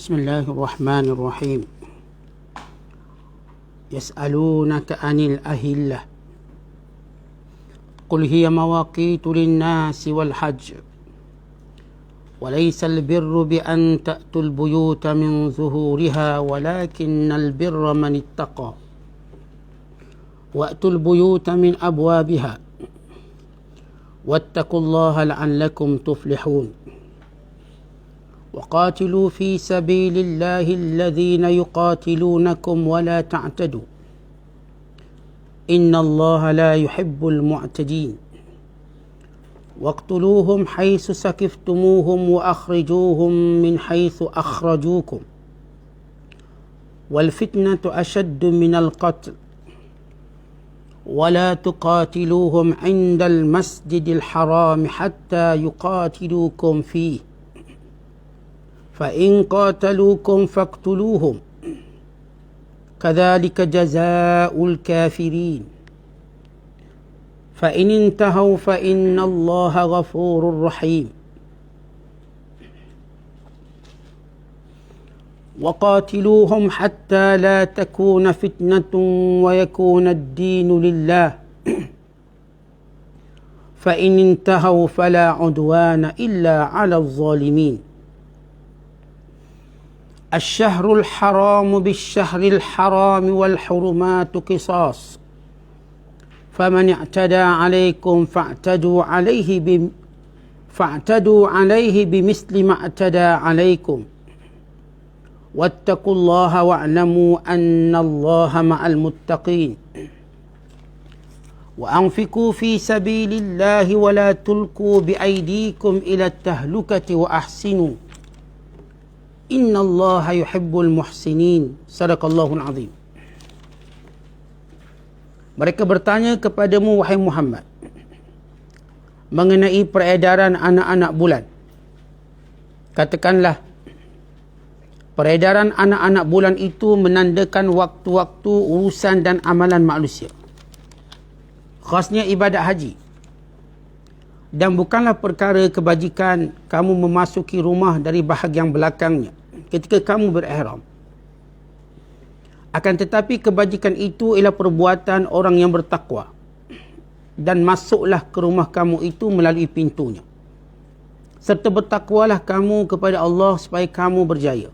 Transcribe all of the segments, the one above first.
بسم الله الرحمن الرحيم يسألونك عن الأهلة قل هي مواقيت للناس والحج وليس البر بأن تأتوا البيوت من ظهورها ولكن البر من اتقى وأتوا البيوت من أبوابها واتقوا الله لعلكم تفلحون وقاتلوا في سبيل الله الذين يقاتلونكم ولا تعتدوا إن الله لا يحب المعتدين واقتلوهم حيث سكفتموهم وأخرجوهم من حيث أخرجوكم والفتنة أشد من القتل ولا تقاتلوهم عند المسجد الحرام حتى يقاتلوكم فيه فإن قاتلوكم فاقتلوهم كذلك جزاء الكافرين فإن انتهوا فإن الله غفور رحيم وقاتلوهم حتى لا تكون فتنة ويكون الدين لله فإن انتهوا فلا عدوان إلا على الظالمين الشهر الحرام بالشهر الحرام والحرمات قصاص فمن اعتدى عليكم فاعتدوا عليه بمثل ما اعتدى عليكم واتقوا الله واعلموا أن الله مع المتقين وأنفقوا في سبيل الله ولا تلقوا بأيديكم إلى التهلكة وأحسنوا إن الله يحب المحسنين. Sadaqallahul azim. Mereka bertanya kepadamu, wahai Muhammad, mengenai peredaran anak-anak bulan. Katakanlah, peredaran anak-anak bulan itu menandakan waktu-waktu urusan dan amalan manusia, khasnya ibadat haji. Dan bukanlah perkara kebajikan kamu memasuki rumah dari bahagian belakangnya ketika kamu berihram. Akan tetapi kebajikan itu ialah perbuatan orang yang bertakwa. Dan masuklah ke rumah kamu itu melalui pintunya. Serta bertakwalah kamu kepada Allah supaya kamu berjaya.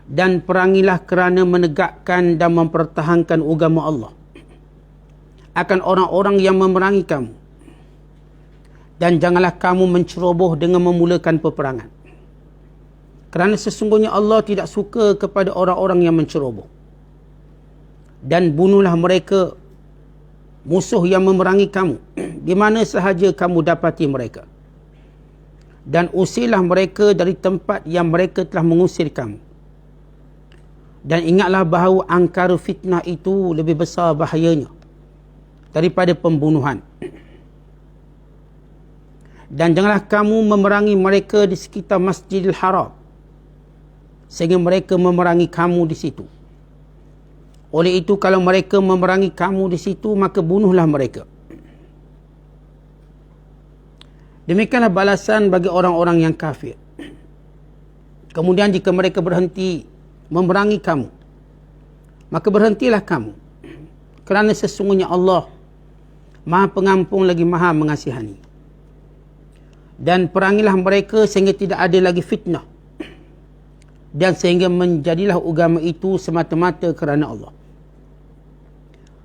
Dan perangilah kerana menegakkan dan mempertahankan agama Allah akan orang-orang yang memerangi kamu. Dan janganlah kamu menceroboh dengan memulakan peperangan. Kerana sesungguhnya Allah tidak suka kepada orang-orang yang menceroboh. Dan bunuhlah mereka, musuh yang memerangi kamu, di mana sahaja kamu dapati mereka. Dan usirlah mereka dari tempat yang mereka telah mengusir kamu. Dan ingatlah bahawa angkara fitnah itu lebih besar bahayanya daripada pembunuhan. Dan janganlah kamu memerangi mereka di sekitar Masjidil Haram sehingga mereka memerangi kamu di situ. Oleh itu, kalau mereka memerangi kamu di situ, maka bunuhlah mereka. Demikianlah balasan bagi orang-orang yang kafir. Kemudian jika mereka berhenti memerangi kamu, maka berhentilah kamu. Kerana sesungguhnya Allah Maha Pengampun lagi Maha Mengasihani. Dan perangilah mereka sehingga tidak ada lagi fitnah. Dan sehingga menjadilah agama itu semata-mata kerana Allah.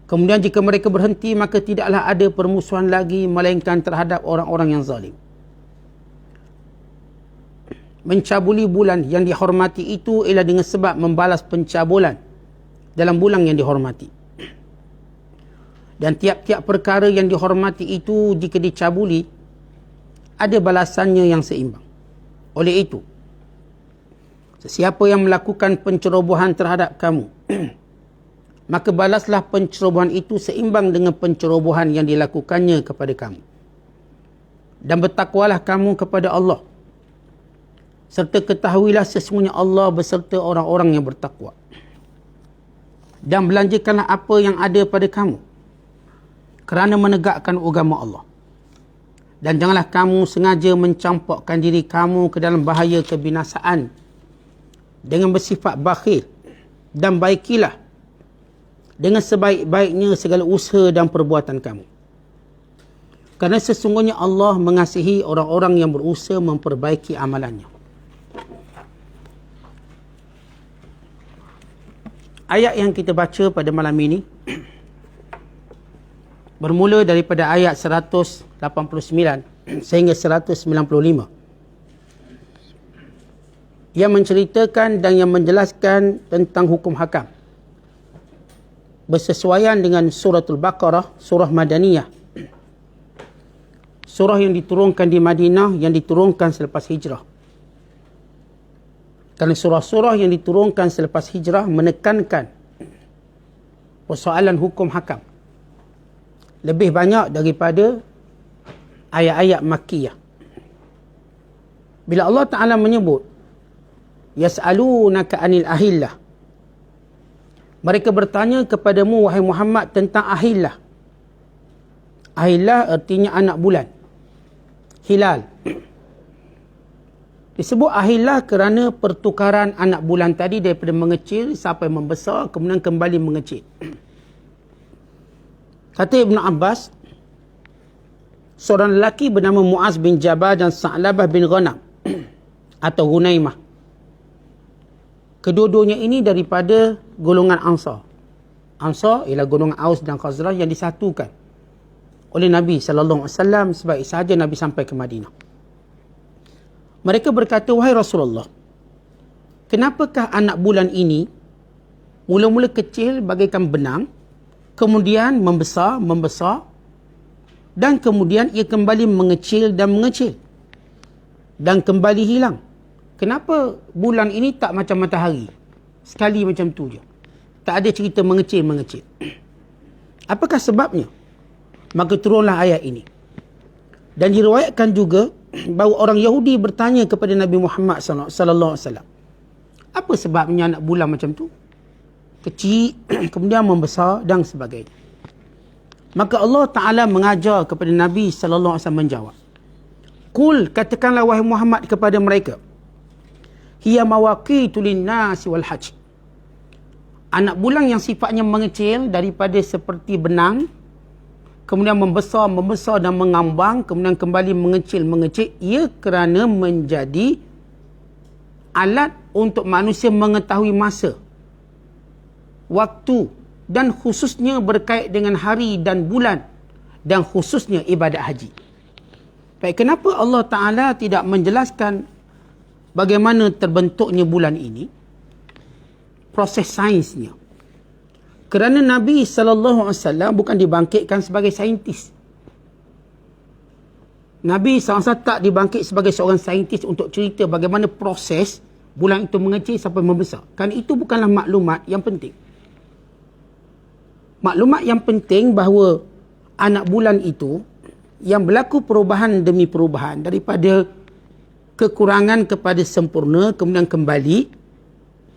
Kemudian jika mereka berhenti, maka tidaklah ada permusuhan lagi melainkan terhadap orang-orang yang zalim. Mencabuli bulan yang dihormati itu ialah dengan sebab membalas pencabulan dalam bulan yang dihormati. Dan tiap-tiap perkara yang dihormati itu jika dicabuli, ada balasannya yang seimbang. Oleh itu, sesiapa yang melakukan pencerobohan terhadap kamu, maka balaslah pencerobohan itu seimbang dengan pencerobohan yang dilakukannya kepada kamu. Dan bertakwalah kamu kepada Allah. Serta ketahuilah sesungguhnya Allah beserta orang-orang yang bertakwa. Dan belanjakanlah apa yang ada pada kamu kerana menegakkan agama Allah. Dan janganlah kamu sengaja mencampakkan diri kamu ke dalam bahaya kebinasaan dengan bersifat bakhil, dan baikilah dengan sebaik-baiknya segala usaha dan perbuatan kamu. Kerana sesungguhnya Allah mengasihi orang-orang yang berusaha memperbaiki amalannya. Ayat yang kita baca pada malam ini bermula daripada ayat 189 sehingga 195 yang menceritakan dan yang menjelaskan tentang hukum hakam bersesuaian dengan suratul Baqarah, surah Madaniyah, surah yang diturunkan di Madinah, yang diturunkan selepas hijrah. Kerana surah-surah yang diturunkan selepas hijrah menekankan persoalan hukum hakam lebih banyak daripada ayat-ayat Makkiyah. Bila Allah Ta'ala menyebut yas'alunaka anil ahillah, mereka bertanya kepadamu wahai Muhammad tentang ahillah. Ahillah artinya anak bulan, hilal. Disebut ahillah kerana pertukaran anak bulan tadi daripada mengecil sampai membesar, kemudian kembali mengecil. Kata Ibn Abbas, seorang lelaki bernama Muaz bin Jabal dan Sa'labah bin Ghanam atau Hunaimah. Kedua-duanya ini daripada golongan Ansar. Ansar ialah golongan Aus dan Khazraj yang disatukan oleh Nabi SAW sebaik sahaja Nabi sampai ke Madinah. Mereka berkata, wahai Rasulullah, kenapakah anak bulan ini mula-mula kecil bagaikan benang, kemudian membesar, dan kemudian ia kembali mengecil dan mengecil, dan kembali hilang. Kenapa bulan ini tak macam matahari? Sekali macam tu je. Tak ada cerita mengecil-mengecil. Apakah sebabnya? Maka turunlah ayat ini. Dan diriwayatkan juga bahawa orang Yahudi bertanya kepada Nabi Muhammad sallallahu alaihi wasallam, apa sebabnya anak bulan macam tu? Kecil, kemudian membesar dan sebagainya. Maka Allah Ta'ala mengajar kepada Nabi sallallahu alaihi wasallam menjawab. Qul, katakanlah wahai Muhammad kepada mereka, hiya mawaqitu lin-nasi wal hajj. Anak bulan yang sifatnya mengecil daripada seperti benang, kemudian membesar dan mengambang, kemudian kembali mengecil, ia kerana menjadi alat untuk manusia mengetahui masa, waktu, dan khususnya berkait dengan hari dan bulan, dan khususnya ibadat haji. Baik, kenapa Allah Ta'ala tidak menjelaskan bagaimana terbentuknya bulan ini? Proses sainsnya. Kerana Nabi SAW bukan dibangkitkan sebagai saintis. Nabi SAW tak dibangkit sebagai seorang saintis untuk cerita bagaimana proses bulan itu mengecil sampai membesar. Kerana itu bukanlah maklumat yang penting. Maklumat yang penting bahawa anak bulan itu yang berlaku perubahan demi perubahan daripada kekurangan kepada sempurna kemudian kembali,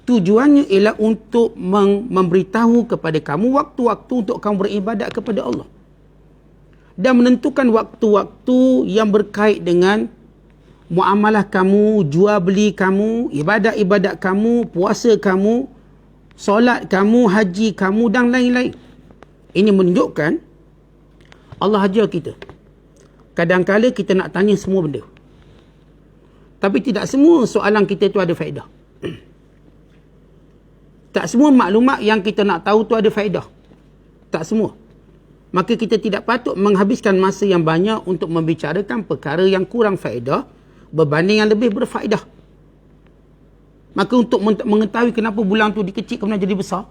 tujuannya ialah untuk memberitahu kepada kamu waktu-waktu untuk kamu beribadat kepada Allah. Dan menentukan waktu-waktu yang berkait dengan muamalah kamu, jual beli kamu, ibadat-ibadat kamu, puasa kamu, solat kamu, haji kamu dan lain-lain. Ini menunjukkan Allah ajar kita. Kadang-kadang kita nak tanya semua benda. Tapi tidak semua soalan kita itu ada faedah. Tak semua maklumat yang kita nak tahu tu ada faedah. Tak semua. Maka kita tidak patut menghabiskan masa yang banyak untuk membicarakan perkara yang kurang faedah berbanding yang lebih berfaedah. Maka untuk mengetahui kenapa bulan tu dikecil kemudian jadi besar,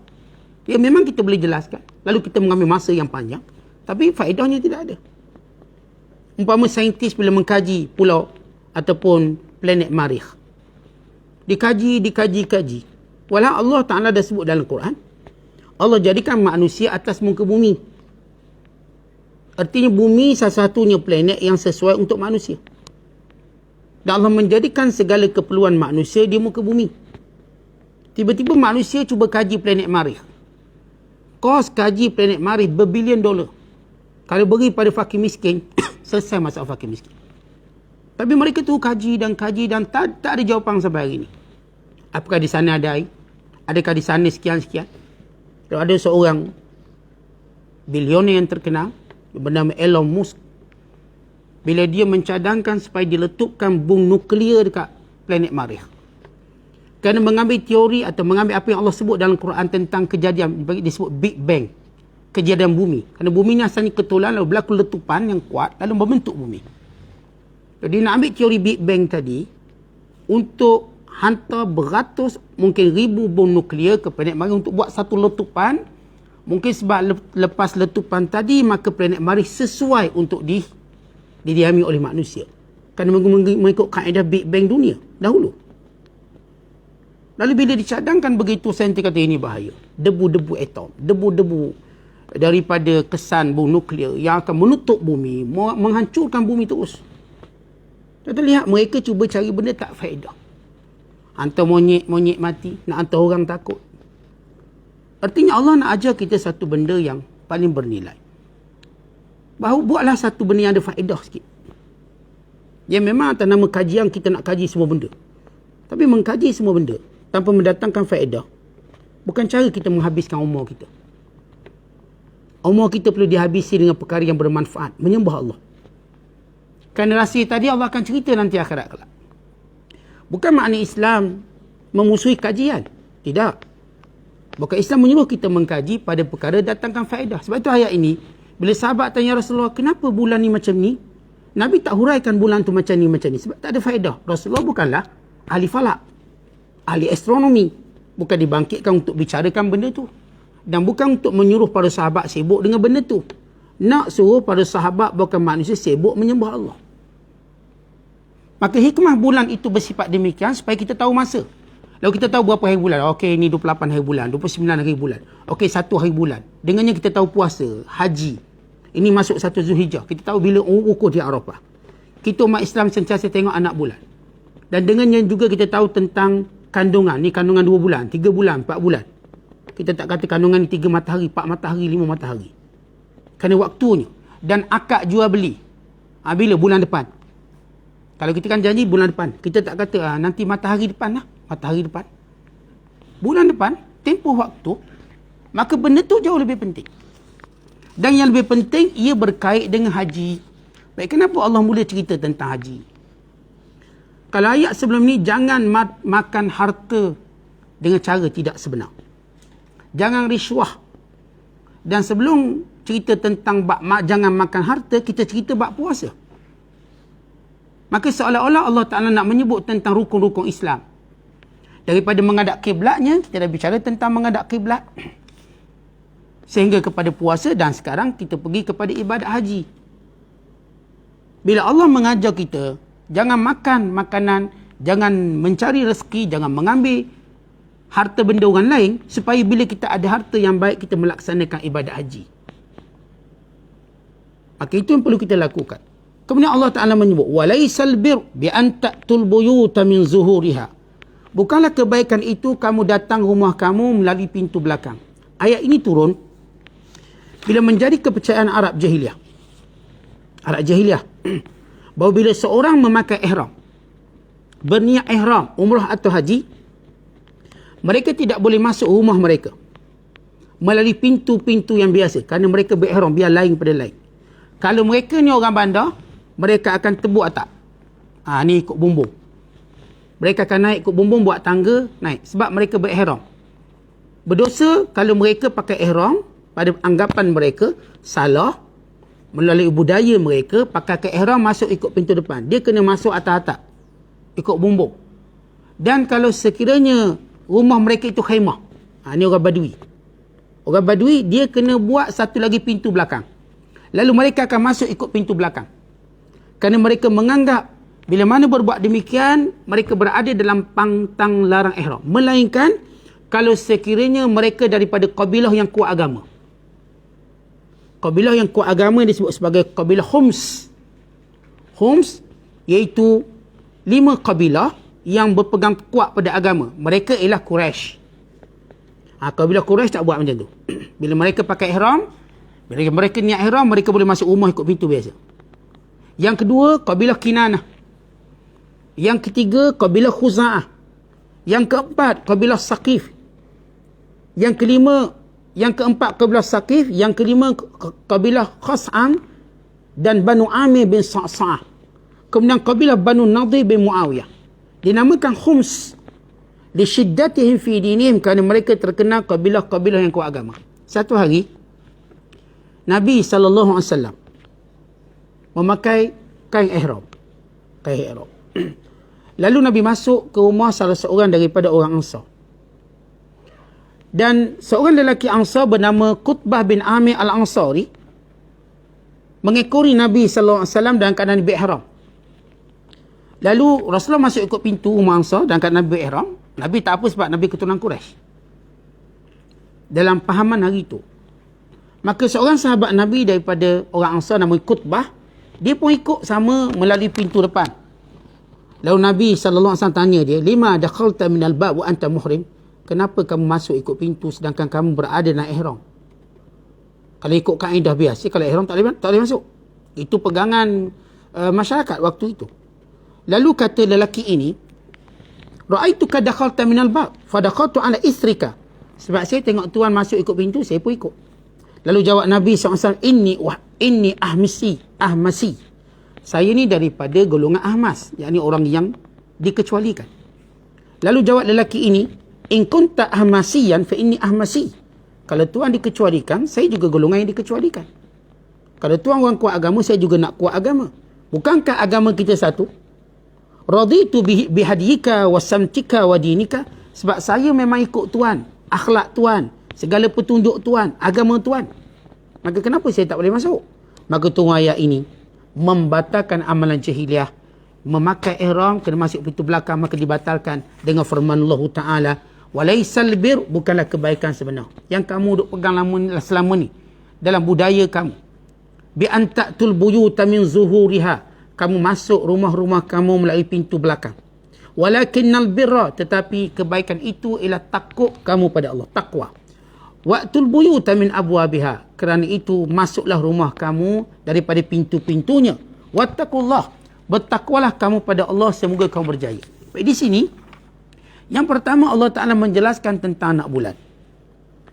ya memang kita boleh jelaskan. Lalu kita mengambil masa yang panjang, tapi faedahnya tidak ada. Umpama saintis bila mengkaji pulau ataupun planet Marikh, dikaji. Walau Allah Ta'ala dah sebut dalam Quran, Allah jadikan manusia atas muka bumi. Artinya bumi satu-satunya planet yang sesuai untuk manusia. Dan Allah menjadikan segala keperluan manusia di muka bumi. Tiba-tiba manusia cuba kaji planet Marikh. Kos kaji planet Marikh berbilion dolar. Kalau beri pada fakir miskin, selesai masalah fakir miskin. Tapi mereka tu kaji dan tak ada jawapan sampai hari ini. Apakah di sana ada air? Adakah di sana sekian-sekian? Kalau ada seorang bilioner yang terkenal bernama Elon Musk, bila dia mencadangkan supaya diletupkan bom nuklear dekat planet Marikh, kerana mengambil teori atau mengambil apa yang Allah sebut dalam Quran tentang kejadian, disebut Big Bang, kejadian bumi. Kerana bumi ni asalnya ketulan, lalu berlaku letupan yang kuat, lalu membentuk bumi. Jadi nak ambil teori Big Bang tadi untuk hantar beratus, mungkin ribu bom nuklear ke planet Marikh untuk buat satu letupan. Mungkin sebab lepas letupan tadi, maka planet Marikh sesuai untuk didiami oleh manusia. Kerana mengikut kaedah Big Bang dunia dahulu. Lalu bila dicadangkan begitu, saintis kata ini bahaya. Debu-debu atom, debu-debu daripada kesan bom nuklear yang akan menutup bumi, menghancurkan bumi terus. Kita lihat mereka cuba cari benda tak faedah. Hantar monyet mati, nak hantar orang takut. Artinya Allah nak ajar kita satu benda yang paling bernilai. Bahawa buatlah satu benda yang ada faedah sikit. Ya memang atas nama kajian kita nak kaji semua benda. Tapi mengkaji semua benda tanpa mendatangkan faedah, bukan cara kita menghabiskan umur kita. Umur kita perlu dihabisi dengan perkara yang bermanfaat, menyembah Allah. Kerana rahsia tadi Allah akan cerita nanti akhirat kelak. Bukan makna Islam memusuhi kajian. Tidak. Bukan Islam menyuruh kita mengkaji pada perkara datangkan faedah. Sebab itu ayat ini, bila sahabat tanya Rasulullah, kenapa bulan ni macam ni? Nabi tak huraikan bulan tu macam ni, macam ni. Sebab tak ada faedah. Rasulullah bukanlah ahli falak, ahli astronomi. Bukan dibangkitkan untuk bicarakan benda tu. Dan bukan untuk menyuruh para sahabat sibuk dengan benda tu. Nak suruh para sahabat bukan manusia sibuk menyembah Allah. Maka hikmah bulan itu bersifat demikian supaya kita tahu masa. Lalu kita tahu berapa hari bulan. Okey, ini 28 hari bulan, 29 hari bulan. Okey, 1 hari bulan. Dengannya kita tahu puasa, haji. Ini masuk 1 Zulhijjah. Kita tahu bila wukuf di Arafah. Kita umat Islam sentiasa tengok anak bulan. Dan dengannya juga kita tahu tentang kandungan. Ni kandungan 2 bulan, 3 bulan, 4 bulan. Kita tak kata kandungan ni 3 matahari, 4 matahari, 5 matahari. Kerana waktunya. Dan akad jual beli. Bila? Bulan depan. Kalau kita kan janji bulan depan. Kita tak kata nanti matahari depan lah. Matahari depan. Bulan depan, tempoh waktu. Maka benda tu jauh lebih penting. Dan yang lebih penting, ia berkait dengan haji. Baik, kenapa Allah mula cerita tentang haji? Kalau ayat sebelum ni, jangan makan harta dengan cara tidak sebenar. Jangan riswah. Dan sebelum cerita tentang jangan makan harta, kita cerita bab puasa. Maka seolah-olah Allah Ta'ala nak menyebut tentang rukun-rukun Islam. Daripada menghadap kiblatnya, kita dah bicara tentang menghadap kiblat. Sehingga kepada puasa, dan sekarang kita pergi kepada ibadat haji. Bila Allah mengajar kita, jangan makan makanan, jangan mencari rezeki, jangan mengambil harta benda orang lain, supaya bila kita ada harta yang baik, kita melaksanakan ibadat haji. Maka itu yang perlu kita lakukan. Kemudian Allah Ta'ala menyebut, walaisal bir bi an ta'tul buyuta min zuhuriha. Bukanlah kebaikan itu kamu datang rumah kamu melalui pintu belakang. Ayat ini turun bila menjadi kepercayaan Arab Jahiliyah. Arab Jahiliyah. Bahawa bila seorang memakai ihram, berniat ihram, umrah atau haji, mereka tidak boleh masuk rumah mereka melalui pintu-pintu yang biasa. Kerana mereka berihram, biar lain pada lain. Kalau mereka ni orang bandar, mereka akan tebuk atap. Ni ikut bumbung. Mereka akan naik ikut bumbung, buat tangga, naik. Sebab mereka berihram. Berdosa kalau mereka pakai ihram, pada anggapan mereka, salah, melalui budaya mereka, pakai ihram masuk ikut pintu depan. Dia kena masuk atas atap, ikut bumbung. Dan kalau sekiranya rumah mereka itu khaimah, ni orang Badui. Orang Badui, dia kena buat satu lagi pintu belakang. Lalu mereka akan masuk ikut pintu belakang. Kerana mereka menganggap bila mana berbuat demikian, mereka berada dalam pantang larang ihram. Melainkan kalau sekiranya mereka daripada kabilah yang kuat agama. Kabilah yang kuat agama disebut sebagai kabilah Homs. Homs iaitu 5 kabilah yang berpegang kuat pada agama. Mereka ialah Quraisy. Kabilah Quraisy tak buat macam tu. Bila mereka pakai ihram, bila mereka niat ihram, mereka boleh masuk rumah ikut pintu biasa. Yang kedua, kabilah Kinanah. Yang ketiga, kabilah Khuza'ah. Yang keempat, kabilah Saqif. Yang kelima, yang keempat kabilah Saqif, yang kelima kabilah Khas'am dan Banu Amir bin Sa'sa'ah. Kemudian kabilah Banu Nadir bin Muawiyah. Dinamakan Khums li syiddatihim fi dinihim, kerana mereka terkenal kabilah-kabilah yang kuat agama. Satu hari Nabi SAW memakai kain ihram. Lalu Nabi masuk ke rumah salah seorang daripada orang Ansar. Dan seorang lelaki Ansar bernama Qutbah bin Amir Al-Ansari mengekori Nabi SAW dalam keadaan berihram. Lalu Rasulullah masuk ikut pintu rumah Ansar dalam keadaan Nabi berihram. Nabi tak apa sebab Nabi keturunan Quraisy. Dalam pahaman hari itu. Maka seorang sahabat Nabi daripada orang Ansar nama Qutbah, dia pun ikut sama melalui pintu depan. Lalu Nabi SAW tanya dia, "Lima dakhalta minal bab wa anta muhrim?" Kenapa kamu masuk ikut pintu sedangkan kamu berada dalam ihram? Kalau ikut kaedah biasa, kalau ihram tak boleh masuk. Itu pegangan masyarakat waktu itu. Lalu kata lelaki ini, "Ra'aituka dakhalta minal bab, fa dakhaltu ala isrika." Sebab saya tengok tuan masuk ikut pintu, saya pun ikut. Lalu jawab Nabi SAW, Inni ahmasi. Saya ni daripada golongan ahmas, yakni orang yang dikecualikan. Lalu jawab lelaki ini, In kunta ahmasiyan fa inni ahmasi. Kalau tuan dikecualikan, saya juga golongan yang dikecualikan. Kalau tuan orang kuat agama, saya juga nak kuat agama. Bukankah agama kita satu? Raditu bihadiyika wa samtika wa dinika. Sebab saya memang ikut tuan, akhlak tuan, segala petunjuk tuan, agama tuan. Maka kenapa saya tak boleh masuk? Maka turun ayat ini membatalkan amalan jahiliah. Memakai ihram kena masuk pintu belakang, maka dibatalkan dengan firman Allah Ta'ala, walaisal bir, bukanlah kebaikan sebenar yang kamu duk pegang selama ni dalam budaya kamu. Bi antatul buyuta min zuhuriha, kamu masuk rumah-rumah kamu melalui pintu belakang. Walakinnal birra, tetapi kebaikan itu ialah takut kamu pada Allah, takwa. Wa'tul buyuta min abwabiha, kerana itu masuklah rumah kamu daripada pintu-pintunya. Wattaqullah, bertakwalah kamu pada Allah, semoga kamu berjaya. Baik, di sini yang pertama Allah Ta'ala menjelaskan tentang anak bulan.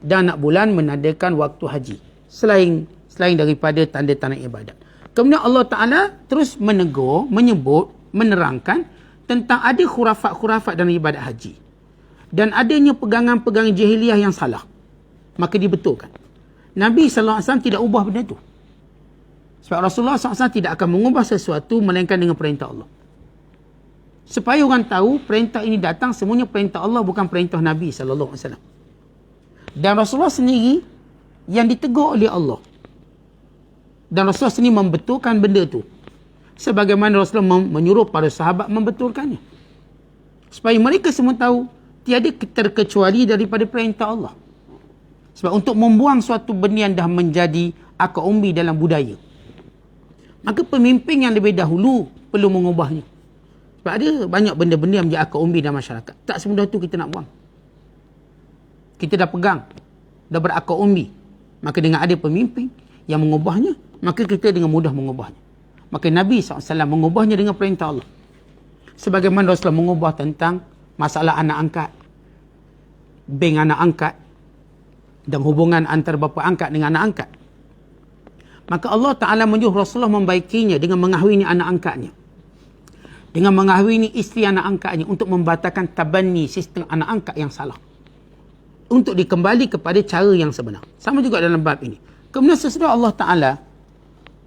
Dan anak bulan menandakan waktu haji, selain daripada tanda-tanda ibadat. Kemudian Allah Ta'ala terus menegur, menyebut, menerangkan tentang ada khurafat-khurafat dalam ibadat haji. Dan adanya pegangan-pegangan jahiliah yang salah. Maka dibetulkan. Nabi SAW tidak ubah benda itu. Sebab Rasulullah SAW tidak akan mengubah sesuatu melainkan dengan perintah Allah. Supaya orang tahu perintah ini datang semuanya perintah Allah, bukan perintah Nabi SAW. Dan Rasulullah sendiri yang ditegur oleh Allah. Dan Rasulullah sendiri membetulkan benda itu. Sebagaimana Rasulullah menyuruh para sahabat membetulkannya. Supaya mereka semua tahu tiada terkecuali daripada perintah Allah. Sebab untuk membuang suatu benda yang dah menjadi akar umbi dalam budaya, maka pemimpin yang lebih dahulu perlu mengubahnya. Sebab ada banyak benda-benda yang menjadi akar umbi dalam masyarakat. Tak semudah tu kita nak buang. Kita dah pegang, dah berakar umbi. Maka dengan ada pemimpin yang mengubahnya, maka kita dengan mudah mengubahnya. Maka Nabi SAW mengubahnya dengan perintah Allah. Sebagaimana Rasulullah mengubah tentang masalah anak angkat, bank anak angkat, dan hubungan antara bapa angkat dengan anak angkat. Maka Allah Ta'ala menyuruh Rasulullah membaikinya dengan mengahwini anak angkatnya, dengan mengahwini isteri anak angkatnya, untuk membatalkan tabani, sistem anak angkat yang salah, untuk dikembali kepada cara yang sebenar. Sama juga dalam bab ini. Kemudian sesudah Allah Ta'ala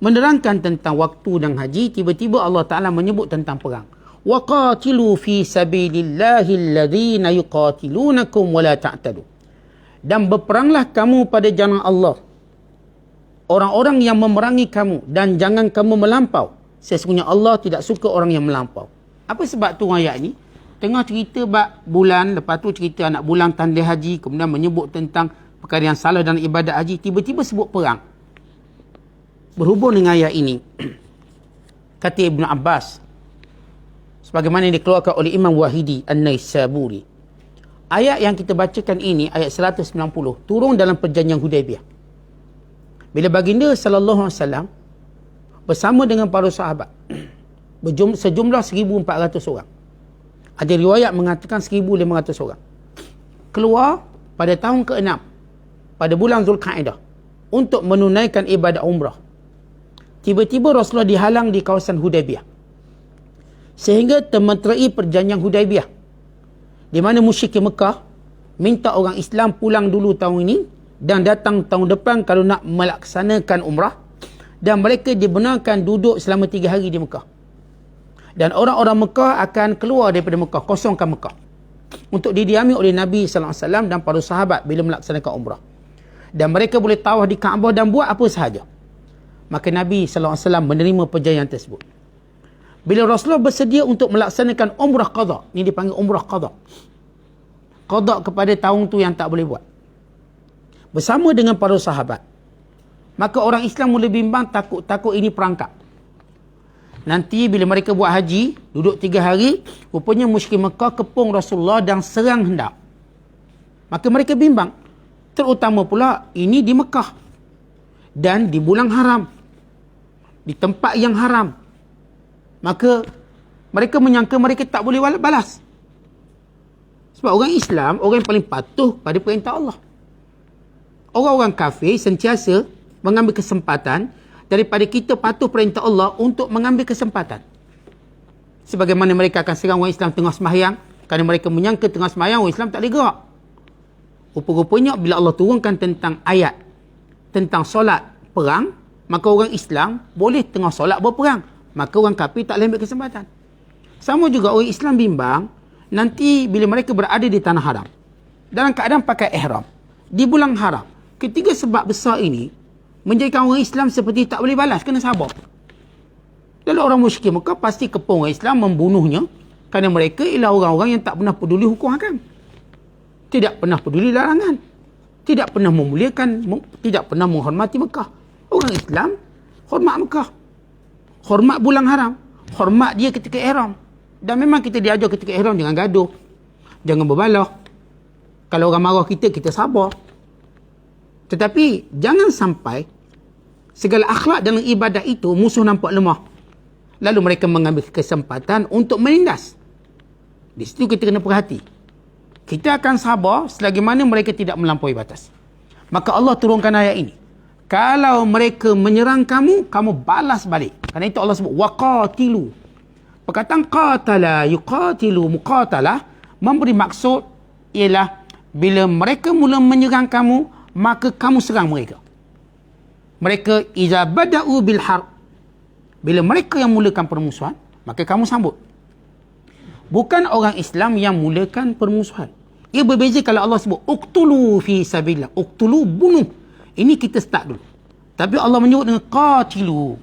menerangkan tentang waktu dan haji, tiba-tiba Allah Ta'ala menyebut tentang perang. وَقَاتِلُوا فِي سَبِيلِ اللَّهِ الَّذِينَ يُقَاتِلُونَكُمْ وَلَا تَعْتَدُوا. Dan berperanglah kamu pada jalan Allah, orang-orang yang memerangi kamu, dan jangan kamu melampau. Sesungguhnya Allah tidak suka orang yang melampau. Apa sebab tu ayat ni? Tengah cerita bab bulan, lepas tu cerita anak bulan tanda haji, kemudian menyebut tentang perkara yang salah dalam ibadat haji, tiba-tiba sebut perang. Berhubung dengan ayat ini, kata Ibn Abbas, sebagaimana yang dikeluarkan oleh Imam Wahidi An-Naisaburi, ayat yang kita bacakan ini, ayat 190, turun dalam perjanjian Hudaibiyah. Bila baginda sallallahu alaihi wasallam bersama dengan para sahabat sejumlah 1,400 orang Ada riwayat mengatakan 1,500 orang. Keluar pada tahun ke-6 pada bulan Zulkaidah untuk menunaikan ibadat umrah. Tiba-tiba Rasulullah dihalang di kawasan Hudaibiyah. Sehingga termeterai perjanjian Hudaibiyah, di mana musyrik Mekah minta orang Islam pulang dulu tahun ini dan datang tahun depan kalau nak melaksanakan umrah, dan mereka dibenarkan duduk selama 3 hari di Mekah. Dan orang-orang Mekah akan keluar daripada Mekah, kosongkan Mekah untuk didiami oleh Nabi SAW dan para sahabat bila melaksanakan umrah. Dan mereka boleh tawaf di Kaabah dan buat apa sahaja. Maka Nabi SAW menerima perjanjian tersebut. Bila Rasulullah bersedia untuk melaksanakan umrah qadha, ini dipanggil umrah qadha, qadha kepada tahun tu yang tak boleh buat, bersama dengan para sahabat, maka orang Islam mula bimbang, takut ini perangkap. Nanti bila mereka buat haji, duduk 3 hari, rupanya musyrik Mekah kepung Rasulullah dan serang hendak. Maka mereka bimbang, terutama pula ini di Mekah dan di bulan haram, di tempat yang haram. Maka mereka menyangka mereka tak boleh balas. Sebab orang Islam, orang yang paling patuh pada perintah Allah. Orang-orang kafir sentiasa mengambil kesempatan daripada kita patuh perintah Allah untuk mengambil kesempatan. Sebagaimana mereka akan serang orang Islam tengah sembahyang, kerana mereka menyangka tengah sembahyang orang Islam tak boleh gerak. Rupa-rupanya bila Allah turunkan tentang ayat tentang solat perang, maka orang Islam boleh tengah solat berperang. Maka orang kafir tak boleh ambil kesempatan. Sama juga orang Islam bimbang, nanti bila mereka berada di tanah haram, dalam keadaan pakai ihram, di bulan haram, ketiga sebab besar ini menjadikan orang Islam seperti tak boleh balas, kena sabar. Lalu orang musyrik Mekah pasti kepung orang Islam, membunuhnya, kerana mereka ialah orang-orang yang tak pernah peduli hukum hakam, tidak pernah peduli larangan, tidak pernah memuliakan, tidak pernah menghormati Mekah. Orang Islam hormat Mekah, hormat bulan haram, hormat dia ketika ihram. Dan memang kita diajar ketika ihram jangan gaduh, jangan berbalah. Kalau orang marah kita, kita sabar. Tetapi jangan sampai segala akhlak dalam ibadat itu musuh nampak lemah, lalu mereka mengambil kesempatan untuk menindas. Di situ kita kena perhati. Kita akan sabar selagi mana mereka tidak melampaui batas. Maka Allah turunkan ayat ini. Kalau mereka menyerang kamu, kamu balas balik. Kerana itu Allah sebut waqatilu. Perkataan qatala, yuqatilu, muqatalah memberi maksud ialah bila mereka mula menyerang kamu, maka kamu serang mereka. Mereka iza bada'u bil harb, bila mereka yang mulakan permusuhan, maka kamu sambut. Bukan orang Islam yang mulakan permusuhan. Ia berbeza kalau Allah sebut uqtulu fi sabilillah, uqtulu, bunuh. Ini kita start dulu. Tapi Allah menyebut dengan qatilu.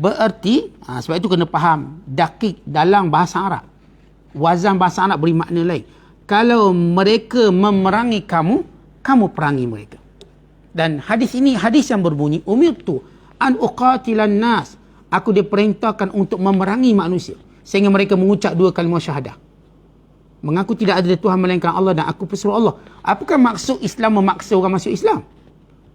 Bererti, sebab itu kena faham dakik dalam bahasa Arab. Wazan bahasa Arab beri makna lain. Kalau mereka memerangi kamu, kamu perangi mereka. Dan hadis ini hadis yang berbunyi umirtu an uqatilan nas. Aku diperintahkan untuk memerangi manusia sehingga mereka mengucap 2 kalimah syahadah. Mengaku tidak ada Tuhan melainkan Allah dan aku pesuruh Allah. Apakah maksud Islam memaksa orang masuk Islam?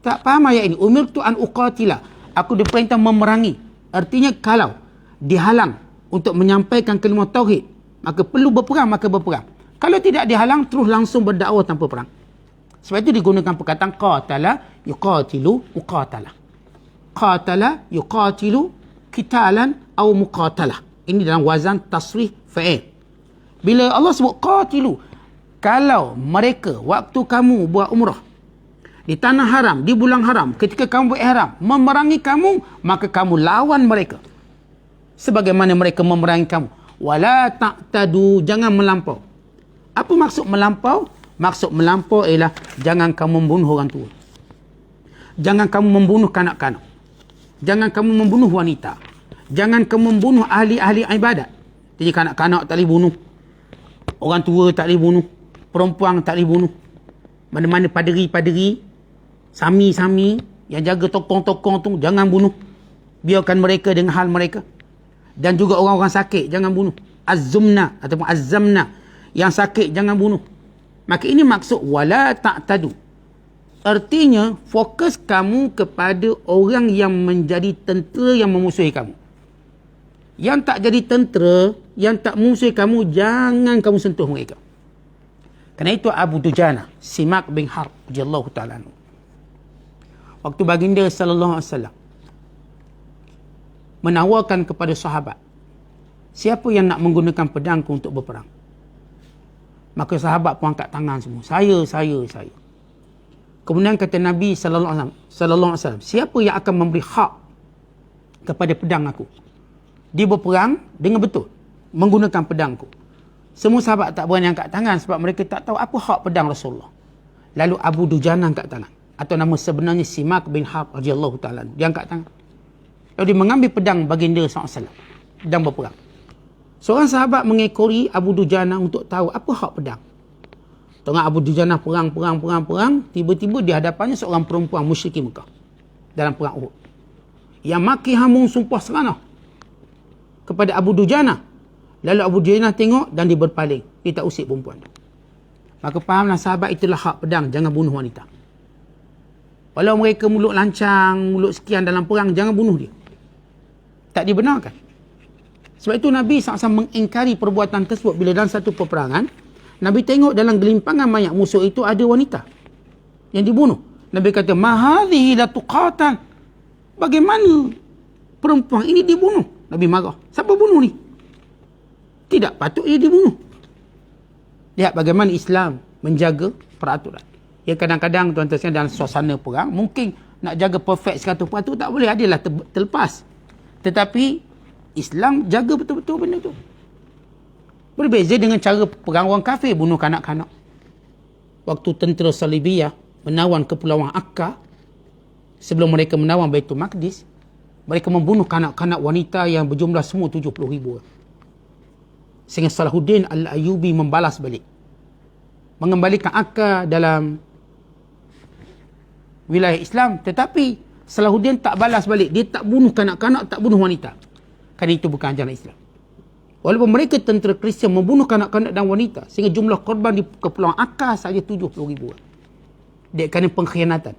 Tak faham ayat ini. Umirtu an uqatila. Aku diperintah memerangi. Artinya kalau dihalang untuk menyampaikan kalimah tauhid, maka perlu berperang, maka berperang. Kalau tidak dihalang, terus langsung berdakwah tanpa perang. Sebab itu digunakan perkataan qatala yuqatilu muqatalah. Qatala yuqatilu qitalan atau muqatalah. Ini dalam wazan tasrih fa'il. Bila Allah sebut qatilu, kalau mereka waktu kamu buat umrah di tanah haram, di bulan haram, ketika kamu berihram, memerangi kamu, maka kamu lawan mereka sebagaimana mereka memerangi kamu. Wala ta'tadu, jangan melampau. Apa maksud melampau? Maksud melampau ialah jangan kamu membunuh orang tua, jangan kamu membunuh kanak-kanak, jangan kamu membunuh wanita, jangan kamu membunuh ahli-ahli ibadat. Jadi kanak-kanak tak boleh bunuh, orang tua tak boleh bunuh, perempuan tak boleh bunuh, mana-mana paderi-paderi, sami-sami yang jaga tokong-tokong tu jangan bunuh, biarkan mereka dengan hal mereka. Dan juga orang-orang sakit jangan bunuh, az-zumna ataupun az-zamna, yang sakit jangan bunuh. Maka ini maksud wala ta'tadu. Artinya fokus kamu kepada orang yang menjadi tentera yang memusuhi kamu. Yang tak jadi tentera, yang tak musuh kamu, jangan kamu sentuh mereka. Kerana itu Abu Dujana, Simak bin Harb radhiyallahu ta'ala anhu, waktu baginda sallallahu alaihi wasallam menawarkan kepada sahabat, siapa yang nak menggunakan pedangku untuk berperang? Maka sahabat pun angkat tangan semua. Saya. Kemudian kata Nabi sallallahu alaihi wasallam, siapa yang akan memberi hak kepada pedang aku? Dia berperang dengan betul, menggunakan pedangku. Semua sahabat tak berani angkat tangan sebab mereka tak tahu apa hak pedang Rasulullah. Lalu Abu Dujana angkat tangan. Atau nama sebenarnya Simak bin Harb radhiyallahu ta'ala. Dia angkat tangan. Lalu dia mengambil pedang baginda SAW. Pedang berperang. Seorang sahabat mengekori Abu Dujana untuk tahu apa hak pedang. Tengah Abu Dujana perang. Tiba-tiba di hadapannya seorang perempuan musyrik Mekah. Dalam perang Uhud. Yang maki hamun sumpah seranah kepada Abu Dujana. Lalu Abu Dujana tengok dan dia berpaling. Dia tak usik perempuan. Maka fahamlah sahabat, itulah hak pedang. Jangan bunuh wanita. Walau mereka mulut lancang, mulut sekian dalam perang, jangan bunuh dia. Tak dibenarkan. Sebab itu Nabi SAW mengingkari perbuatan tersebut. Bila dalam satu peperangan, Nabi tengok dalam gelimpangan mayat musuh itu ada wanita yang dibunuh. Nabi kata, mahadhihi la tuqatan. Bagaimana perempuan ini dibunuh? Nabi marah. Siapa bunuh ni? Tidak patut dia dibunuh. Lihat bagaimana Islam menjaga peraturan. Ya, kadang-kadang tuan-tuan sekalian dalam suasana perang, mungkin nak jaga perfect 100% tak boleh, adalah terlepas. Tetapi Islam jaga betul-betul benda tu. Berbeza dengan cara perang orang kafir, bunuh kanak-kanak. Waktu tentera Salibiyah menawan Kepulauan Akka, sebelum mereka menawan Baitul Maqdis, mereka membunuh kanak-kanak wanita yang berjumlah semua 70,000. Sehingga Salahuddin Al-Ayyubi membalas balik. Mengembalikan Akka dalam wilayah Islam. Tetapi Salahuddin tak balas balik. Dia tak bunuh kanak-kanak, tak bunuh wanita. Kerana itu bukan ajaran Islam. Walaupun mereka tentera Kristian membunuh kanak-kanak dan wanita, sehingga jumlah korban di Kepulauan Akka saja 70,000. Dia kerana pengkhianatan.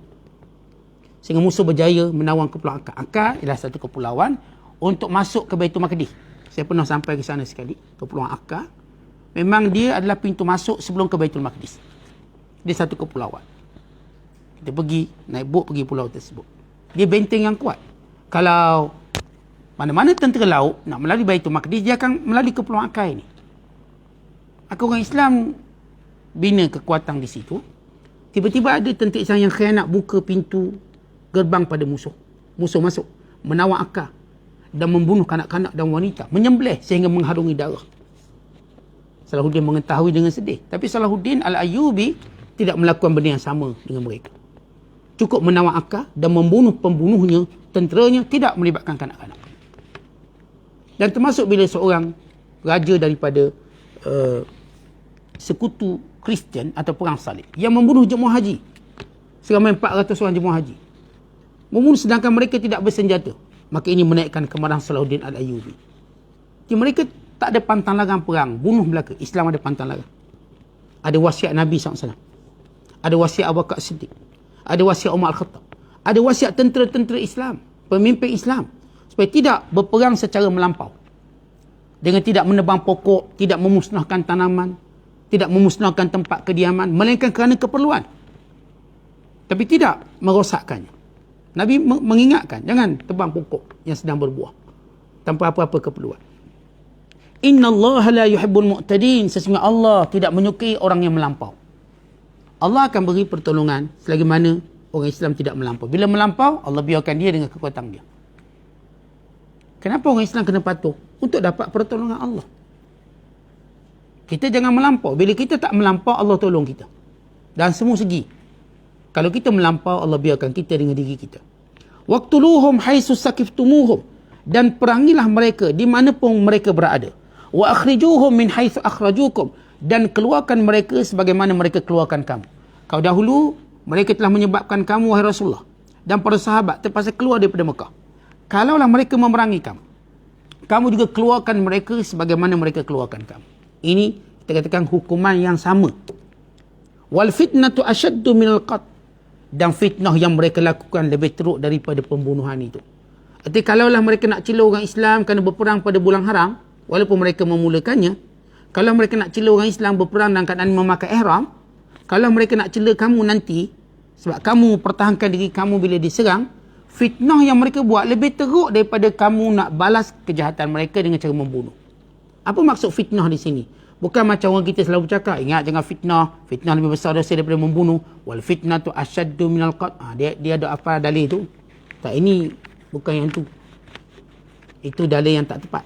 Sehingga musuh berjaya menawan Kepulauan Akka. Akka ialah satu kepulauan untuk masuk ke Baitul Maqdis. Saya pernah sampai ke sana sekali, Kepulauan Akka. Memang dia adalah pintu masuk sebelum ke Baitul Maqdis. Dia satu kepulauan. Kita pergi, naik bot pergi pulau tersebut. Dia benteng yang kuat. Kalau mana-mana tentera laut nak melalui Baitul Maqdis, dia akan melalui Kepulauan Akka ini. Maka orang Islam bina kekuatan di situ. Tiba-tiba ada tentera Islam yang khianat buka pintu gerbang pada musuh. Musuh masuk, menawan Akka dan membunuh kanak-kanak dan wanita, menyembelih sehingga mengharungi darah. Salahuddin mengetahui dengan sedih. Tapi Salahuddin Al-Ayyubi tidak melakukan benda yang sama dengan mereka. Cukup menawan Akka dan membunuh pembunuhnya, tenteranya, tidak melibatkan kanak-kanak. Dan termasuk bila seorang raja daripada sekutu Kristian atau perang salib yang membunuh jemaah haji, seramai 400 orang jemaah haji, membunuh sedangkan mereka tidak bersenjata. Maka ini menaikkan kemarahan Salahuddin Al-Ayyubi. Jadi mereka tak ada pantang larang perang, bunuh belaka. Islam ada pantang larang. Ada wasiat Nabi SAW. Ada wasiat Abu Bakar Siddiq. Ada wasiat Umar Al-Khattab. Ada wasiat tentera-tentera Islam, pemimpin Islam, supaya tidak berperang secara melampau. Dengan tidak menebang pokok, tidak memusnahkan tanaman, tidak memusnahkan tempat kediaman, melainkan kerana keperluan. Tapi tidak merosakkannya. Nabi mengingatkan, jangan tebang pokok yang sedang berbuah tanpa apa-apa keperluan. Inna Allah la yuhibbul mu'tadin. Sesungguhnya Allah tidak menyukai orang yang melampau. Allah akan beri pertolongan selagi mana orang Islam tidak melampau. Bila melampau, Allah biarkan dia dengan kekuatan dia. Kenapa orang Islam kena patuh? Untuk dapat pertolongan Allah. Kita jangan melampau. Bila kita tak melampau, Allah tolong kita. Dan semua segi. Kalau kita melampau, Allah biarkan kita dengan diri kita. Waqtuluhum haitsu saqiftumuhum. Dan perangilah mereka di mana pun mereka berada. Wa akhrijuhum min haitsu akhrajukum. Dan keluarkan mereka sebagaimana mereka keluarkan kamu. Kalau dahulu, mereka telah menyebabkan kamu, wahai Rasulullah, dan para sahabat terpaksa keluar daripada Mekah. Kalaulah mereka memerangi kamu, kamu juga keluarkan mereka sebagaimana mereka keluarkan kamu. Ini kita katakan hukuman yang sama. Wal fitnatu asyaddu minal qatl. Dan fitnah yang mereka lakukan lebih teruk daripada pembunuhan itu. Jadi kalaulah mereka nak cela orang Islam kerana berperang pada bulan haram, walaupun mereka memulakannya, kalau mereka nak cela orang Islam berperang dalam keadaan memakai ihram, kalau mereka nak cela kamu nanti, sebab kamu pertahankan diri kamu bila diserang, fitnah yang mereka buat lebih teruk daripada kamu nak balas kejahatan mereka dengan cara membunuh. Apa maksud fitnah di sini? Bukan macam orang kita selalu bercakap, ingat jangan fitnah, fitnah lebih besar dosa daripada membunuh. Wal fitnah tu asyaddu minal qatl. Dia ada apa dalil tu? Tak, ini bukan yang tu. Itu dalil yang tak tepat.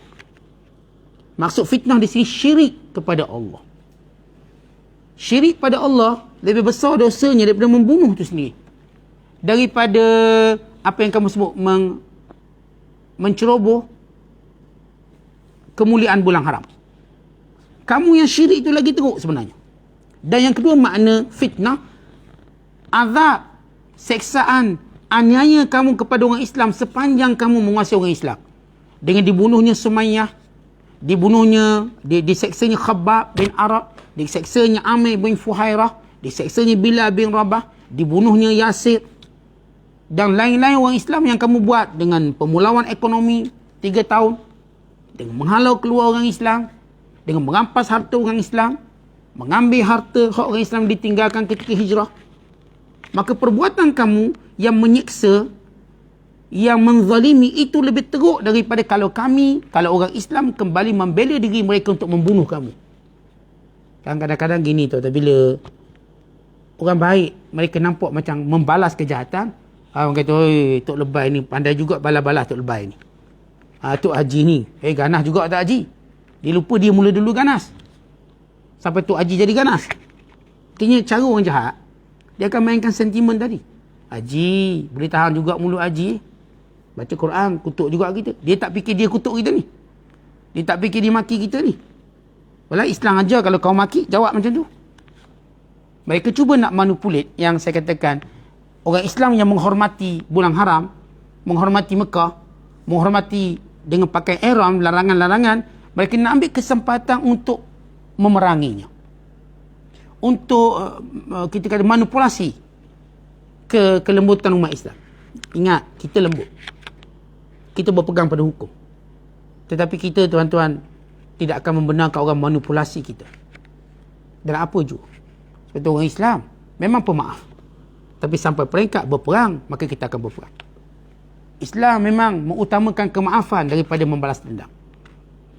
Maksud fitnah di sini syirik kepada Allah. Syirik pada Allah lebih besar dosanya daripada membunuh tu sendiri. Daripada apa yang kamu sebut menceroboh kemuliaan bulan haram. Kamu yang syirik itu lagi teruk sebenarnya. Dan yang kedua makna fitnah, azab, seksaan, aniaya kamu kepada orang Islam sepanjang kamu menguasai orang Islam. Dengan dibunuhnya Sumayyah, diseksanya Khabbab bin Arab, diseksanya Amir bin Fuhairah, diseksanya Bilal bin Rabah, dibunuhnya Yasir, dan lain-lain orang Islam yang kamu buat dengan pemulauan ekonomi 3 tahun, dengan menghalau keluar orang Islam, dengan merampas harta orang Islam, mengambil harta hak orang Islam ditinggalkan ketika hijrah. Maka perbuatan kamu yang menyiksa, yang menzalimi itu lebih teruk daripada kalau orang Islam kembali membela diri mereka untuk membunuh kamu. Kan kadang-kadang gini tu, bila orang baik mereka nampak macam membalas kejahatan, orang kata, oi, Tok Lebay ni pandai juga balas-balas Tok Lebay ni. Tok Haji ni, ganas juga tak Haji. Dia lupa dia mula dulu ganas. Sampai Tok Haji jadi ganas. Artinya cara orang jahat, dia akan mainkan sentimen tadi. Haji, boleh tahan juga mulut Haji. Baca Quran, kutuk juga kita. Dia tak fikir dia kutuk kita ni. Dia tak fikir dia maki kita ni. Walau Islam ajar kalau kau maki, jawab macam tu. Mereka cuba nak manipulate yang saya katakan, orang Islam yang menghormati bulan haram, menghormati Mekah, menghormati dengan pakai ihram, larangan-larangan, mereka nak ambil kesempatan untuk memeranginya. Untuk kita kata manipulasi kelembutan umat Islam. Ingat, kita lembut. Kita berpegang pada hukum. Tetapi kita, tuan-tuan, tidak akan membenarkan orang manipulasi kita. Dan apa juga. Seperti orang Islam, memang pemaaf. Tapi sampai peringkat berperang, maka kita akan berperang. Islam memang mengutamakan kemaafan daripada membalas dendam.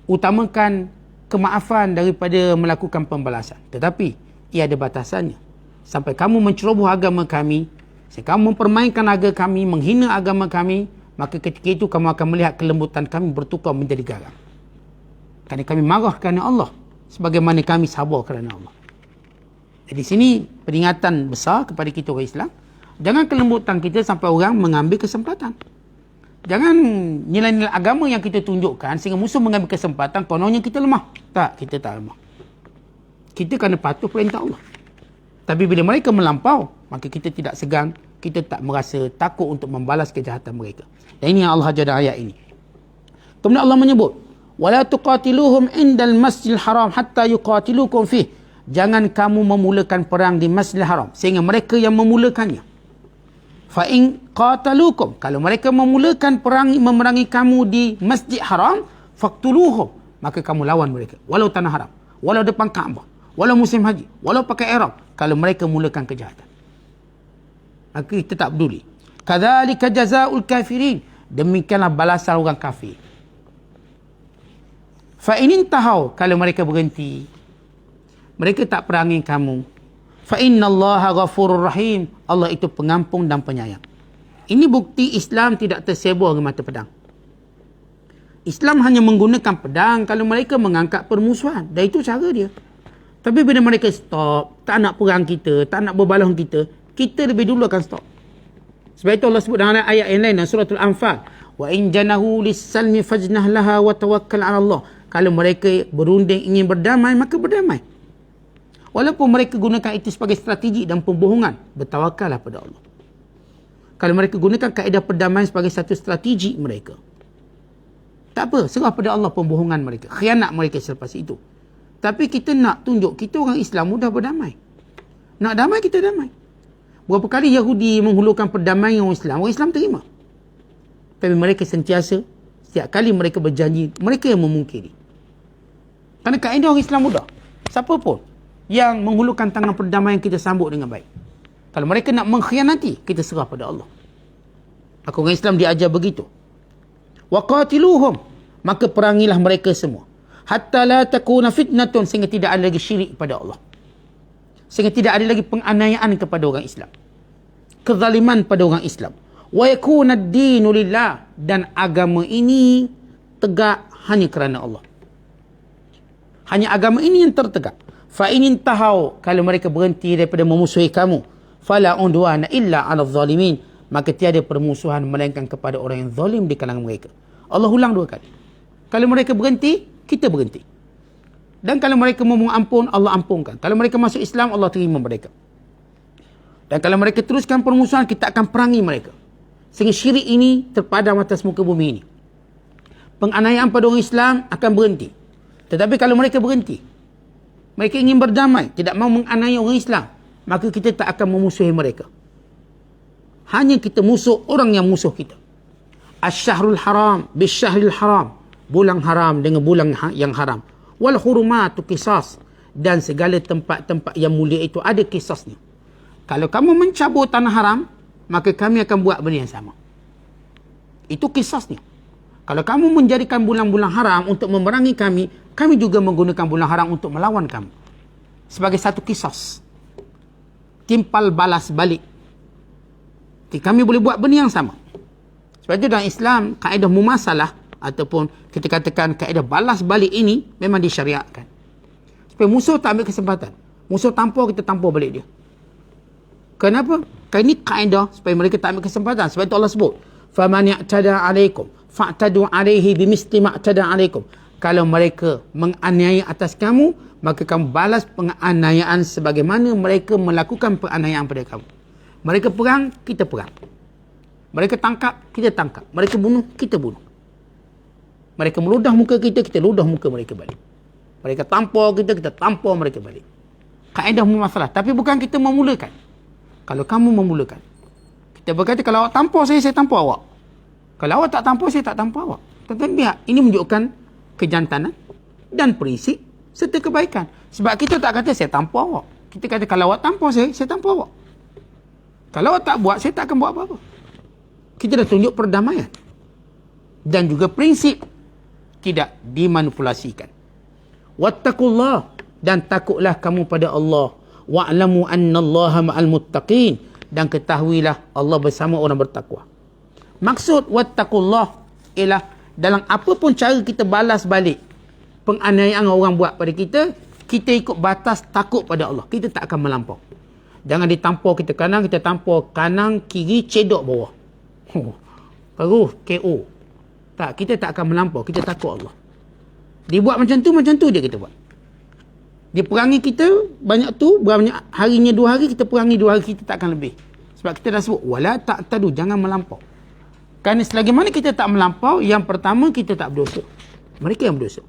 Utamakan kemaafan daripada melakukan pembalasan. Tetapi ia ada batasannya. Sampai kamu menceroboh agama kami, sampai kamu mempermainkan agama kami, menghina agama kami, maka ketika itu kamu akan melihat kelembutan kami bertukar menjadi garang. Kerana kami marah kerana Allah, sebagaimana kami sabar kerana Allah. Jadi sini peringatan besar kepada kita orang Islam. Jangan kelembutan kita sampai orang mengambil kesempatan. Jangan nilai-nilai agama yang kita tunjukkan sehingga musuh mengambil kesempatan kononnya kita lemah. Tak, kita tak lemah. Kita kena patuh perintah Allah. Tapi bila mereka melampau, maka kita tidak segan, kita tak merasa takut untuk membalas kejahatan mereka. Dan ini yang Allah ajar dalam ayat ini. Kemudian Allah menyebut, "Wala tuqatiluhum indal masjidil haram hatta yuqatilukum fih." Jangan kamu memulakan perang di Masjidil Haram sehingga mereka yang memulakannya. Fa in qatalukum, kalau mereka memulakan perang memerangi kamu di Masjid Haram, faqtuluhum, maka kamu lawan mereka. Walau tanah haram, walau depan Kaabah, walau musim haji, walau pakai ihram, kalau mereka mulakan kejahatan. Maka kita tak peduli. Kadzalika jazaa'ul kafirin, demikianlah balasan orang kafir. Fa in intahau, kalau mereka berhenti, mereka tak perangi kamu, fa innallaha ghafurur rahim, Allah itu pengampun dan penyayang. Ini bukti Islam tidak tersebor dengan mata pedang. Islam hanya menggunakan pedang kalau mereka mengangkat permusuhan, dan itu cara dia. Tapi bila mereka stop, tak nak perang kita, tak nak berbalong kita lebih dulu akan stop. Sebab itu Allah sebut dalam ayat yang lain, dalam suratul Anfal, wa in janahu lis-salmi fajnah laha wa tawakkal 'ala Allah. Kalau mereka berunding ingin berdamai, maka berdamai. Walaupun mereka gunakan itu sebagai strategi dan pembohongan, bertawakallah pada Allah. Kalau mereka gunakan kaedah perdamaian sebagai satu strategi mereka, tak apa, serah pada Allah pembohongan mereka, khianat mereka selepas itu. Tapi kita nak tunjuk, kita orang Islam mudah berdamai. Nak damai, kita damai. Berapa kali Yahudi menghulurkan perdamaian orang Islam terima. Tapi mereka sentiasa, setiap kali mereka berjanji, mereka yang memungkiri. Kerana kaedah orang Islam mudah. Siapa pun yang menghulurkan tangan perdamaian, kita sambut dengan baik. Kalau mereka nak mengkhianati, kita serah pada Allah. Aku orang Islam diajar begitu. Waqatiluhum, maka perangilah mereka semua. Hatta la takuna fitnatun, sehingga tidak ada lagi syirik pada Allah. Sehingga tidak ada lagi penganiayaan kepada orang Islam. Kezaliman pada orang Islam. Wa yakuna ad-dinu lillah, dan agama ini tegak hanya kerana Allah. Hanya agama ini yang tertegak. Fa in intahau, kalau mereka berhenti daripada memusuhi kamu, fala udwana illa 'alal zalimin, maka tiada permusuhan melainkan kepada orang yang zalim di kalangan mereka. Allah ulang 2 kali. Kalau mereka berhenti, kita berhenti. Dan kalau mereka memohon ampun, Allah ampunkan. Kalau mereka masuk Islam, Allah terima mereka. Dan kalau mereka teruskan permusuhan, kita akan perangi mereka. Sehingga syirik ini terpadam atas muka bumi ini. Penganiayaan pada orang Islam akan berhenti. Tetapi kalau mereka berhenti, mereka ingin berdamai, tidak mahu menganiaya orang Islam, maka kita tak akan memusuhi mereka. Hanya kita musuh orang yang musuh kita. Asy-syahrul haram bisyahril haram, bulan haram dengan bulan yang haram. Wal hurumatu qisas, dan segala tempat-tempat yang mulia itu ada kisasnya. Kalau kamu mencabut tanah haram, maka kami akan buat benda yang sama. Itu kisasnya. Kalau kamu menjadikan bulan-bulan haram untuk memerangi kami, kami juga menggunakan bulan haram untuk melawan kamu. Sebagai satu kisas. Timpal balas balik. Jadi kami boleh buat benda yang sama. Sebab itu dalam Islam, kaedah mumasalah ataupun kita katakan kaedah balas balik ini memang disyariatkan. Supaya musuh tak ambil kesempatan. Musuh tampar, kita tampar balik dia. Kenapa? Kerana ini kaedah supaya mereka tak ambil kesempatan. Sebab itu Allah sebut, faman ya'tada 'alaikum fa'tadu 'alaihi bimisli ma i'tada 'alaikum. Kalau mereka menganiaya atas kamu, maka kamu balas penganiayaan sebagaimana mereka melakukan penganiayaan pada kamu. Mereka perang, kita perang. Mereka tangkap, kita tangkap. Mereka bunuh, kita bunuh. Mereka meludah muka kita, kita ludah muka mereka balik. Mereka tampar kita, kita tampar mereka balik. Kaedah mumasalah. Tapi bukan kita memulakan. Kalau kamu memulakan, kita berkata, kalau awak tampar saya tampar awak. Kalau awak tak tampar, saya tak tampar awak. Tetapi pihak ini menunjukkan kejantanan dan prinsip serta kebaikan. Sebab kita tak kata saya tampar awak. Kita kata kalau awak tampar saya tampar awak. Kalau awak tak buat, saya tak akan buat apa-apa. Kita dah tunjuk perdamaian. Dan juga prinsip tidak dimanipulasikan. Wattaqullah, dan takutlah kamu pada Allah. Wa'lamu annallaha ma'al muttaqin, dan ketahuilah Allah bersama orang bertakwa. Maksud wattaqullah ialah dalam apa pun cara kita balas balik penganiayaan orang buat pada kita, kita ikut batas takut pada Allah. Kita tak akan melampau. Jangan ditampar kita kanan, kita tampar kanan, kiri, cedok bawah. Baru KO. Tak, kita tak akan melampau. Kita takut Allah. Dia buat macam tu je kita buat. Dia perangi kita banyak tu, banyak harinya 2 hari, kita perangi 2 hari, kita tak akan lebih. Sebab kita dah sebut, wala ta'tadu, jangan melampau. Kerana selagi mana kita tak melampau, yang pertama kita tak berdosa. Mereka yang berdosa.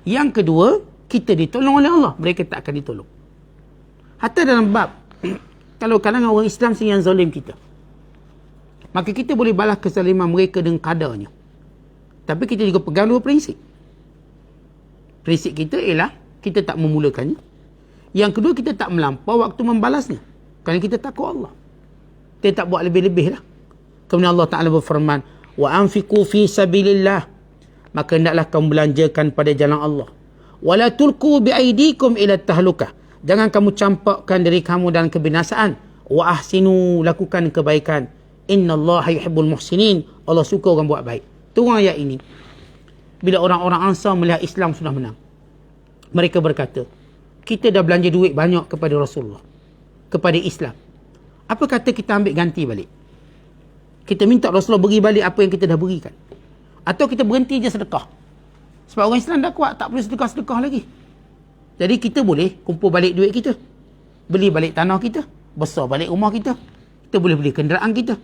Yang kedua, kita ditolong oleh Allah. Mereka tak akan ditolong. Hatta dalam bab, kalau kalangan orang Islam yang zalim kita, maka kita boleh balas kezaliman mereka dengan kadarnya. Tapi kita juga pegang 2 prinsip. Prinsip kita ialah kita tak memulakannya. Yang kedua, kita tak melampau waktu membalasnya. Kerana kita takut Allah. Kita tak buat lebih-lebih lah. Kemudian Allah Ta'ala berfirman, wa anfiqu fi sabilillah, maka hendaklah kamu belanjakan pada jalan Allah. Wa la tulqu bi aydikum ila tahlukah, jangan kamu campakkan diri kamu dalam kebinasaan. Wa ahsinu, lakukan kebaikan. Innallaha yuhibbul muhsinin, Allah suka orang buat baik. Turun ayat ini bila orang-orang Ansar melihat Islam sudah menang. Mereka berkata, kita dah belanja duit banyak kepada Rasulullah, kepada Islam. Apa kata kita ambil ganti balik? Kita minta Rasulullah beri balik apa yang kita dah berikan. Atau kita berhenti je sedekah. Sebab orang Islam dah kuat, tak perlu sedekah-sedekah lagi. Jadi kita boleh kumpul balik duit kita. Beli balik tanah kita. Besar balik rumah kita. Kita boleh beli kenderaan kita.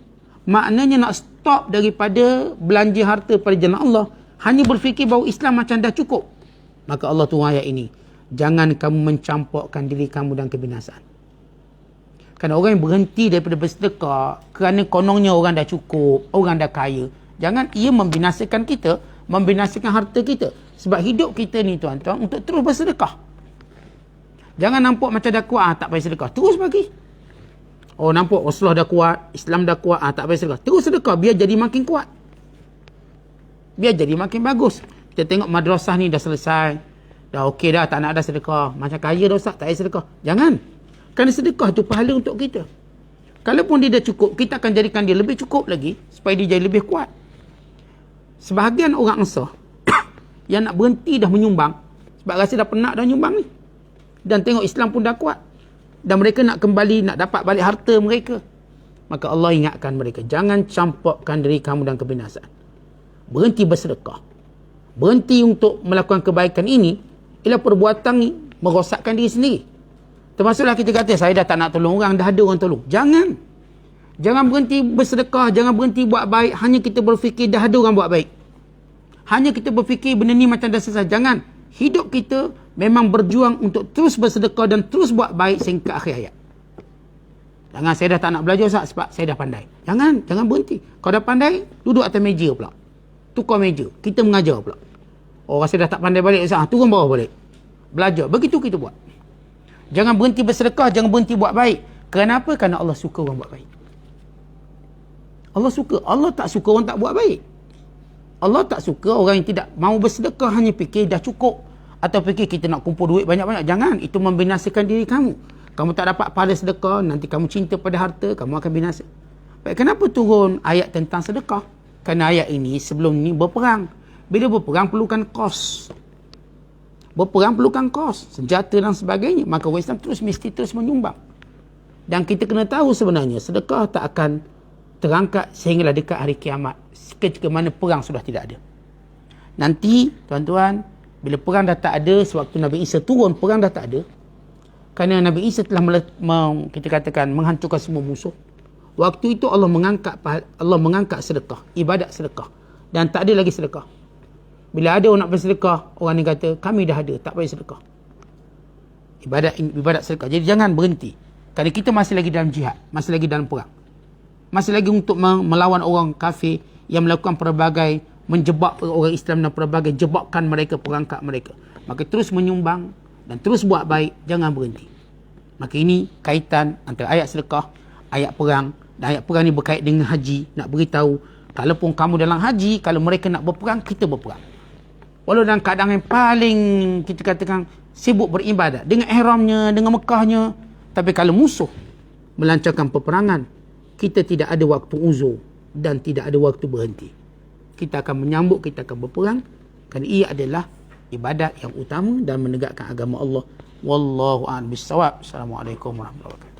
Maknanya nak stop daripada belanja harta pada jalan Allah. Hanya berfikir bahawa Islam macam dah cukup. Maka Allah turun ayat ini. Jangan kamu mencampakkan diri kamu dalam kebinasaan. Kerana orang yang berhenti daripada bersedekah kerana kononnya orang dah cukup, orang dah kaya, jangan ia membinasakan kita, membinasakan harta kita. Sebab hidup kita ni tuan-tuan untuk terus bersedekah. Jangan nampak macam dah kuat, tak payah sedekah, terus bagi. Oh, nampak Rasulullah dah kuat, Islam dah kuat, tak payah sedekah, terus sedekah, biar jadi makin kuat, biar jadi makin bagus. Kita tengok madrasah ni dah selesai, dah okey dah, tak nak dah sedekah, macam kaya dah Ustaz, tak payah sedekah. Jangan. Kerana sedekah tu pahala untuk kita. Kalaupun dia dah cukup, kita akan jadikan dia lebih cukup lagi supaya dia jadi lebih kuat. Sebahagian orang Ansar yang nak berhenti dah menyumbang sebab rasa dah penat dah menyumbang ni, dan tengok Islam pun dah kuat dan mereka nak kembali, nak dapat balik harta mereka, maka Allah ingatkan mereka, jangan campakkan diri kamu dalam kebinasaan. Berhenti bersedekah, berhenti untuk melakukan kebaikan ini ialah perbuatan ni merosakkan diri sendiri. Termasuklah kita kata, saya dah tak nak tolong orang, dah ada orang tolong. Jangan. Jangan berhenti bersedekah, jangan berhenti buat baik, hanya kita berfikir dah ada orang buat baik. Hanya kita berfikir benda ni macam dah selesai. Jangan. Hidup kita memang berjuang untuk terus bersedekah dan terus buat baik sehingga akhir hayat. Jangan, saya dah tak nak belajar Ustaz sebab saya dah pandai. Jangan berhenti. Kau dah pandai, duduk atas meja pula. Tukar meja. Kita mengajar pula. Oh, rasa dah tak pandai balik Ustaz, turun bawah balik. Belajar. Begitu kita buat. Jangan berhenti bersedekah, jangan berhenti buat baik. Kenapa? Kerana Allah suka orang buat baik. Allah suka. Allah tak suka orang tak buat baik. Allah tak suka orang yang tidak mau bersedekah, hanya fikir dah cukup, atau fikir kita nak kumpul duit banyak-banyak. Jangan. Itu membinasakan diri kamu. Kamu tak dapat pahala sedekah, nanti kamu cinta pada harta, kamu akan binasa. Baik, kenapa turun ayat tentang sedekah? Kerana ayat ini sebelum ni berperang. Bila berperang perlukan kos. Berperang perlukan kos, senjata dan sebagainya. Maka orang Islam mesti terus menyumbang. Dan kita kena tahu sebenarnya sedekah tak akan terangkat sehinggalah dekat hari kiamat, ketika mana perang sudah tidak ada. Nanti tuan-tuan, bila perang dah tak ada, sewaktu Nabi Isa turun, perang dah tak ada. Kerana Nabi Isa telah kita katakan menghancurkan semua musuh. Waktu itu Allah mengangkat sedekah, ibadat sedekah, dan tak ada lagi sedekah. Bila ada orang nak bersedekah, orang ni kata, kami dah ada, tak payah sedekah. Ibadat sedekah. Jadi jangan berhenti. Kerana kita masih lagi dalam jihad, masih lagi dalam perang. Masih lagi untuk melawan orang kafir yang melakukan pelbagai, menjebak orang Islam dan pelbagai jebakan mereka, perangkap mereka. Maka terus menyumbang dan terus buat baik, jangan berhenti. Maka ini kaitan antara ayat sedekah, ayat perang. Dan ayat perang ni berkait dengan haji. Nak beritahu, kalaupun kamu dalam haji, kalau mereka nak berperang, kita berperang. Walau dalam keadaan yang paling kita katakan sibuk beribadat, dengan ihramnya, dengan Mekahnya, tapi kalau musuh melancarkan peperangan, kita tidak ada waktu uzur dan tidak ada waktu berhenti. Kita akan menyambut, kita akan berperang, kerana ia adalah ibadat yang utama dan menegakkan agama Allah. Wallahu a'lam bissawab. Assalamualaikum warahmatullahi wabarakatuh.